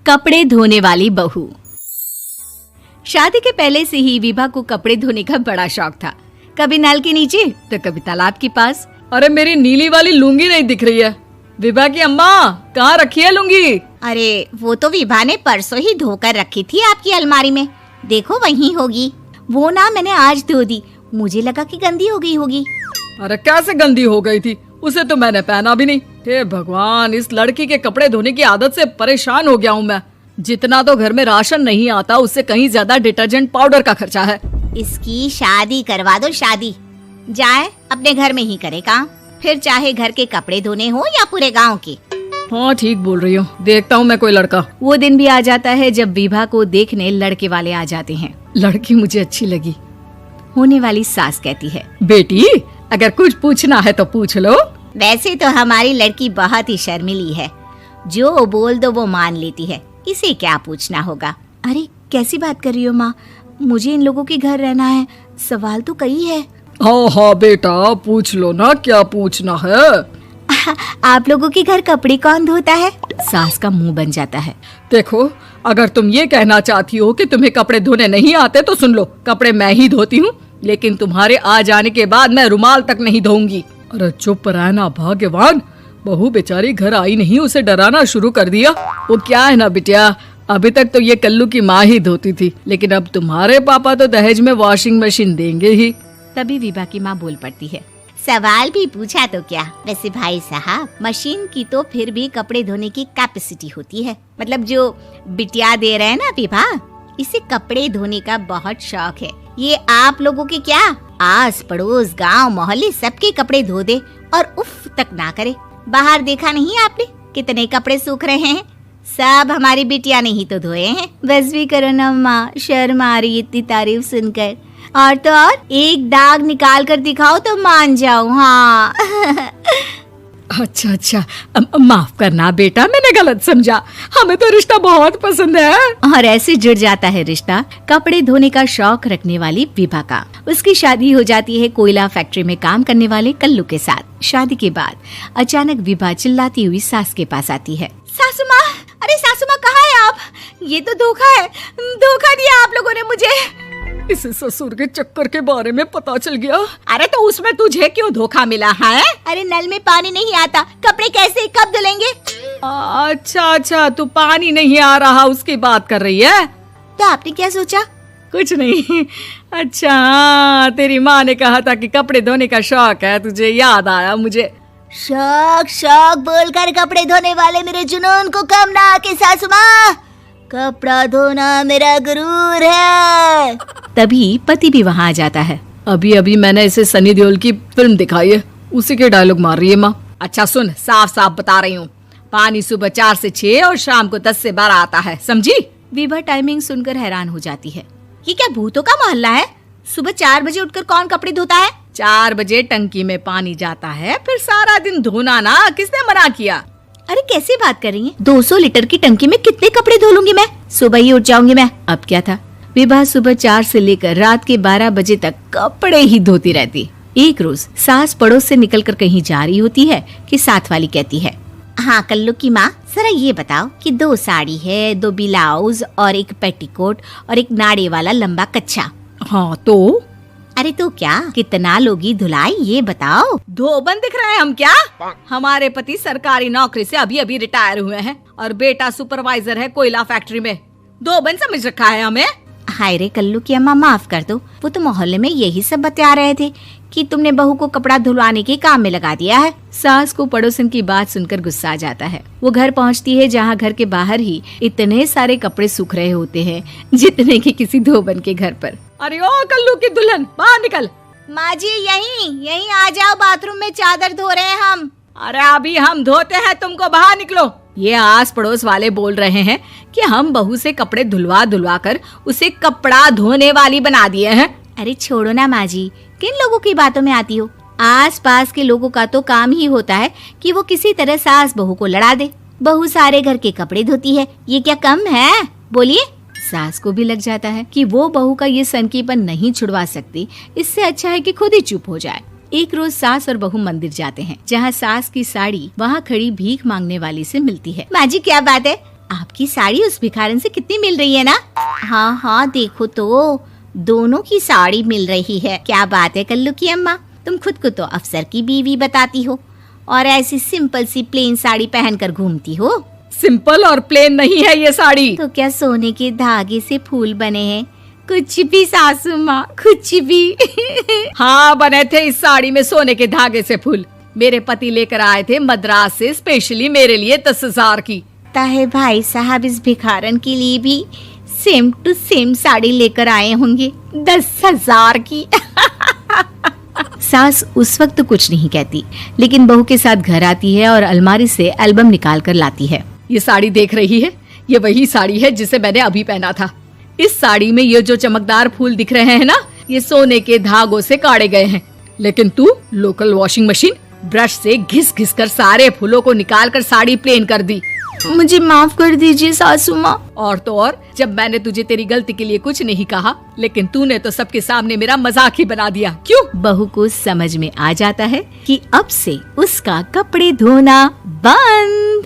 कपड़े धोने वाली बहू। शादी के पहले से ही विभा को कपड़े धोने का बड़ा शौक था। कभी नल के नीचे तो कभी तालाब के पास। अरे मेरी नीली वाली लुंगी नहीं दिख रही है। विभा की अम्मा, कहाँ रखी है लुंगी? अरे वो तो विभा ने परसों ही धोकर रखी थी आपकी अलमारी में, देखो वहीं होगी। वो ना मैंने आज धो दी, मुझे लगा कि गंदी हो गई होगी। अरे कैसे गंदी हो गई थी? उसे तो मैंने पहना भी नहीं। हे भगवान, इस लड़की के कपड़े धोने की आदत से परेशान हो गया हूँ मैं। जितना तो घर में राशन नहीं आता, उससे कहीं ज्यादा डिटर्जेंट पाउडर का खर्चा है। इसकी शादी करवा दो, शादी जाए अपने घर में ही करे काम, फिर चाहे घर के कपड़े धोने हो या पूरे गांव के। हाँ ठीक बोल रही हूँ, देखता हूँ मैं कोई लड़का। वो दिन भी आ जाता है जब विभा को देखने लड़के वाले आ जाते हैं। लड़की मुझे अच्छी लगी। होने वाली सास कहती है, बेटी अगर कुछ पूछना है तो पूछ लो। वैसे तो हमारी लड़की बहुत ही शर्मीली है, जो बोल दो वो मान लेती है, इसे क्या पूछना होगा। अरे कैसी बात कर रही हो माँ, मुझे इन लोगों के घर रहना है, सवाल तो कई है। हाँ हाँ बेटा, पूछ लो ना, क्या पूछना है। आप लोगों के घर कपड़े कौन धोता है? सास का मुंह बन जाता है। देखो, अगर तुम ये कहना चाहती हो कि तुम्हें कपड़े धोने नहीं आते तो सुन लो, कपड़े मैं ही धोती हूँ, लेकिन तुम्हारे आ जाने के बाद मैं रुमाल तक नहीं धोऊंगी। अरे चुप रहना भाग्यवान, बहू बेचारी घर आई नहीं, उसे डराना शुरू कर दिया। वो क्या है ना बिटिया, अभी तक तो ये कल्लू की माँ ही धोती थी, लेकिन अब तुम्हारे पापा तो दहेज में वॉशिंग मशीन देंगे ही। तभी विभा की माँ बोल पड़ती है, सवाल भी पूछा तो क्या। वैसे भाई साहब, मशीन की तो फिर भी कपड़े धोने की कैपेसिटी होती है। मतलब जो बिटिया दे रहे हैं ना विभा, इसे कपड़े धोने का बहुत शौक है। ये आप लोगों के क्या, आस पड़ोस गांव मोहल्ले सबके कपड़े धो दे और उफ तक ना करे। बाहर देखा नहीं आपने कितने कपड़े सूख रहे हैं, सब हमारी बिटिया ने ही तो धोए हैं। बस भी करो ना माँ, शर्म आ रही इतनी तारीफ सुनकर। और तो और एक दाग निकाल कर दिखाओ तो मान जाऊं। हाँ अच्छा, माफ करना बेटा, मैंने गलत समझा। हमें तो रिश्ता बहुत पसंद है। और ऐसे जुड़ जाता है रिश्ता कपड़े धोने का शौक रखने वाली विभा का। उसकी शादी हो जाती है कोयला फैक्ट्री में काम करने वाले कल्लू के साथ। शादी के बाद अचानक विभा चिल्लाती हुई सास के पास आती है। सासू माँ, अरे सासू माँ कहाँ है आप? ये तो धोखा है, धोखा दिया आप लोगों ने मुझे। इसे ससुर के चक्कर के बारे में पता चल गया। अरे तो उसमें तुझे क्यों धोखा मिला है? अरे नल में पानी नहीं आता, कपड़े कैसे कब धुलेंगे? अच्छा, तू पानी नहीं आ रहा उसकी बात कर रही है। तो आपने क्या सोचा? कुछ नहीं। अच्छा, तेरी माँ ने कहा था कि कपड़े धोने का शौक है तुझे, याद आया मुझे। शौक बोलकर कपड़े धोने वाले मेरे जुनून को कम ना आके सासू माँ, कपड़ा धोना मेरा गुरूर है। तभी पति भी वहाँ आ जाता है। अभी मैंने इसे सनी देओल की फिल्म दिखाई है, उसी के डायलॉग मार रही है माँ। अच्छा सुन, साफ साफ बता रही हूँ, पानी सुबह 4 से 6 और शाम को 10 से 12 आता है, समझी? विभा टाइमिंग सुनकर हैरान हो जाती है। ये क्या भूतों का मोहल्ला है? सुबह 4 बजे उठकर कौन कपड़े धोता है? 4 बजे टंकी में पानी जाता है, फिर सारा दिन धोना ना, किसने मना किया? अरे कैसी बात कर रही हैं? 200 लीटर की टंकी में कितने कपड़े धो लूंगी मैं, सुबह ही उठ जाऊंगी मैं। अब क्या था, विभा सुबह 4 से लेकर रात के 12 बजे तक कपड़े ही धोती रहती। एक रोज सास पड़ोस से निकलकर कहीं जा रही होती है कि साथ वाली कहती है, हाँ कल्लू की माँ, जरा ये बताओ कि 2 साड़ी है, 2 ब्लाउज और एक पेटीकोट और एक नाड़े वाला लंबा कच्छा। हाँ तो? अरे तो क्या, कितना लोगी धुलाई ये बताओ। धोबन दिख रहे हैं हम क्या? हमारे पति सरकारी नौकरी से अभी रिटायर हुए हैं और बेटा सुपरवाइजर है कोयला फैक्ट्री में। धोबन समझ रखा है हमें? हाय रे कल्लू की अम्मा, माफ कर दो, वो तो मोहल्ले में यही सब बता रहे थे कि तुमने बहू को कपड़ा धुलवाने के काम में लगा दिया है। सास को पड़ोसन की बात सुनकर गुस्सा आ जाता है। वो घर पहुंचती है जहां घर के बाहर ही इतने सारे कपड़े सूख रहे होते हैं जितने कि किसी धोबन के घर पर। अरे ओ कल्लू की दुल्हन, बाहर निकल। माँ जी यहीं आ जाओ, बाथरूम में चादर धो रहे हैं हम। अरे अभी हम धोते हैं, तुमको बाहर निकलो। ये आस पड़ोस वाले बोल रहे हैं कि हम बहू से कपड़े धुलवा कर उसे कपड़ा धोने वाली बना दिए हैं। अरे छोड़ो ना माँ जी, किन लोगों की बातों में आती हो? आस पास के लोगों का तो काम ही होता है कि वो किसी तरह सास बहू को लड़ा दे। बहू सारे घर के कपड़े धोती है, ये क्या कम है? बोलिए। सास को भी लग जाता है कि वो बहू का ये सनकीपन नहीं छुड़वा सकती, इससे अच्छा है कि खुद ही चुप हो जाए। एक रोज सास और बहू मंदिर जाते हैं, जहाँ सास की साड़ी वहाँ खड़ी भीख मांगने वाली से मिलती है। माँ जी क्या बात है, आपकी साड़ी उस भिखारन से कितनी मिल रही है ना? हाँ हाँ देखो तो, दोनों की साड़ी मिल रही है। क्या बात है कल्लू की अम्मा, तुम खुद को तो अफसर की बीवी बताती हो और ऐसी सिंपल सी प्लेन साड़ी पहनकर घूमती हो। सिंपल और प्लेन नहीं है ये साड़ी। तो क्या सोने के धागे से फूल बने हैं? कुछ भी सासू माँ, कुछ भी। हाँ बने थे इस साड़ी में सोने के धागे से फूल। मेरे पति लेकर आए थे मद्रास से स्पेशली मेरे लिए 10,000 की। ताहे भाई साहब इस भिखारन के लिए भी सेम टू सेम साड़ी लेकर आए होंगे 10,000 की। सास उस वक्त कुछ नहीं कहती, लेकिन बहू के साथ घर आती है और अलमारी से एल्बम निकाल कर लाती है। ये साड़ी देख रही है, ये वही साड़ी है जिसे मैंने अभी पहना था। इस साड़ी में ये जो चमकदार फूल दिख रहे हैं ना, ये सोने के धागों से काढ़े गए हैं। लेकिन तू लोकल वॉशिंग मशीन ब्रश से घिस घिस कर सारे फूलों को निकाल कर साड़ी प्लेन कर दी। मुझे माफ कर दीजिए सासू माँ। और तो और, जब मैंने तुझे तेरी गलती के लिए कुछ नहीं कहा, लेकिन तूने तो सबके सामने मेरा मजाक ही बना दिया। क्यों? बहू को समझ में आ जाता है कि अब से उसका कपड़े धोना बंद।